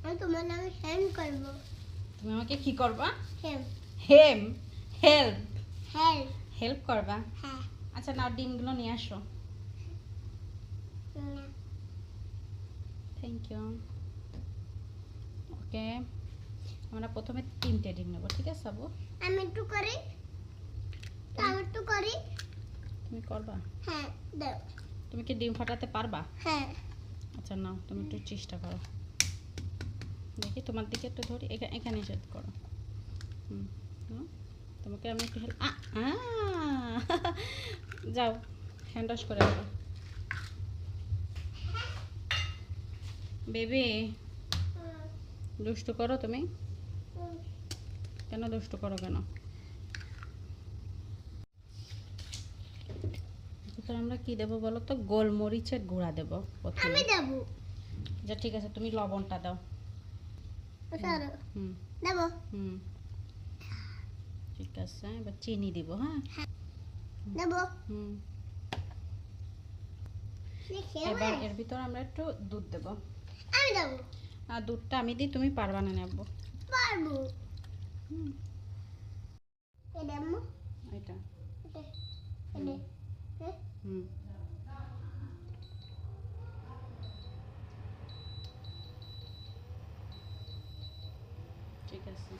আমি তোমার নামে হেল্প করব। তুমি আমাকে কি করবা? হেল্প হেম হেল্প হেল্প হেল্প করবা? হ্যাঁ। আচ্ছা নাও ডিমগুলো নিয়ে আসো। Thank you. ওকে, আমরা প্রথমে 3টে ডিম নেব, ঠিক আছে আবু? আমি একটু করি, আমি একটু করি। তুমি করবা? হ্যাঁ দাও। তুমি কি ডিম ফাটাতে পারবা? হ্যাঁ। আচ্ছা নাও, তুমি একটু চেষ্টা করো, দেখি তোমার দিকে একটু ধরি, এখানে সেট করো। তোমাকে আমি একটু হেল্প, যাও হ্যান্ড ওয়াশ করে আসো। বেবি দুষ্টু করো তুমি? কেন দুষ্টু করো কেন? আমরা কি দেবো বলো তো? গোলমরিচের গুঁড়া দেবো প্রথমে। আমি দেব। যা ঠিক আছে, তুমি লবণটা দাও। সরো। হুম দেব। হুম ঠিক আছে, এবার চিনি দিব। হ্যাঁ দেব। হুম দেখি এবার এর ভিতর আমরা একটু দুধ দেব। আমি দেব। আর দুধটা আমি দিই, তুমি পারবা না নেব? পারবো। হুম এটা আম্মু, এটা এটা হুম এটা হুম ঠিক আছে।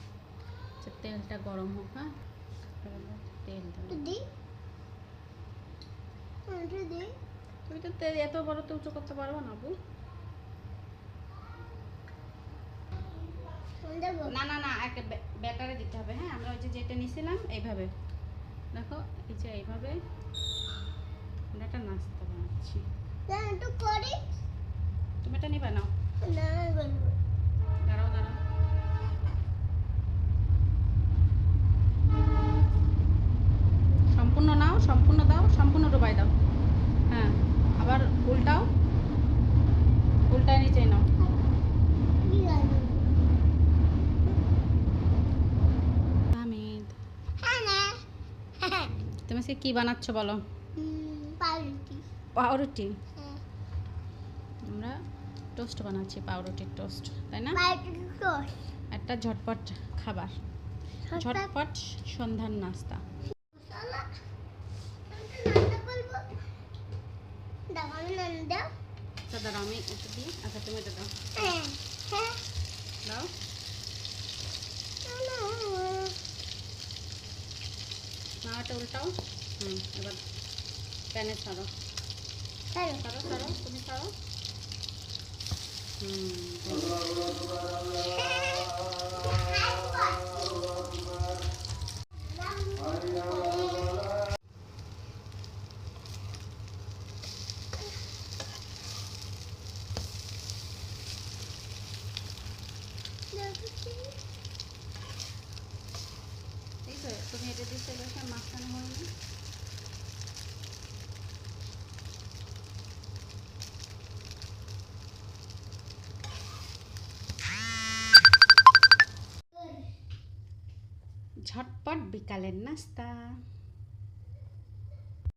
আচ্ছা তেলটা গরম হোক। হ্যাঁ তেল দাও। একটু দিই, একটু দিই। তুমি তো তেল এত বড় তো উঁচু করতে পারবো না আপু। দেব। না না না, একটা ব্যাটারে দিতে হবে। হ্যাঁ আমরা ওই যে যেটা নিয়েছিলাম এইভাবে, দেখো এই যে এইভাবে আমরা একটা নাস্তা বানাচ্ছি। একটু করি। তুমি এটা নিবা নাও। না বলবো। দাঁড়াও দাঁড়াও, সম্পূর্ণ নাও, সম্পূর্ণ দাও, সম্পূর্ণ ডুবাই দাও। হ্যাঁ আবার উল্টাও, উল্টায় নিচে নাও। হামিদ তুমি আজকে কি বানাচ্ছ বলো? পাউরুটি। পাউরুটি? হ্যাঁ। আমরা টোস্ট বানাচ্ছি, পাউরুটির টোস্ট, তাই না? পাউরুটি টোস্ট। একটা ঝটপট খাবার, ঝটপট সন্ধ্যার নাস্তা। মশলা নাস্তা করব। দাও আমি নান দাও। আচ্ছা দাঁড়াও আমি এটা দিই। আচ্ছা তুমি এটা দাও। হ্যাঁ হ্যাঁ দাও। না এটা উল্টাও। এবার প্যানে ছাড়ো, ছাড়ো ছাড়ো, তুমি ছাড়ো। ঠিক আছে, তুমি এটা দিতে গেছে মাঝখানে হয় না। ঝটপট বিকালের নাস্তা।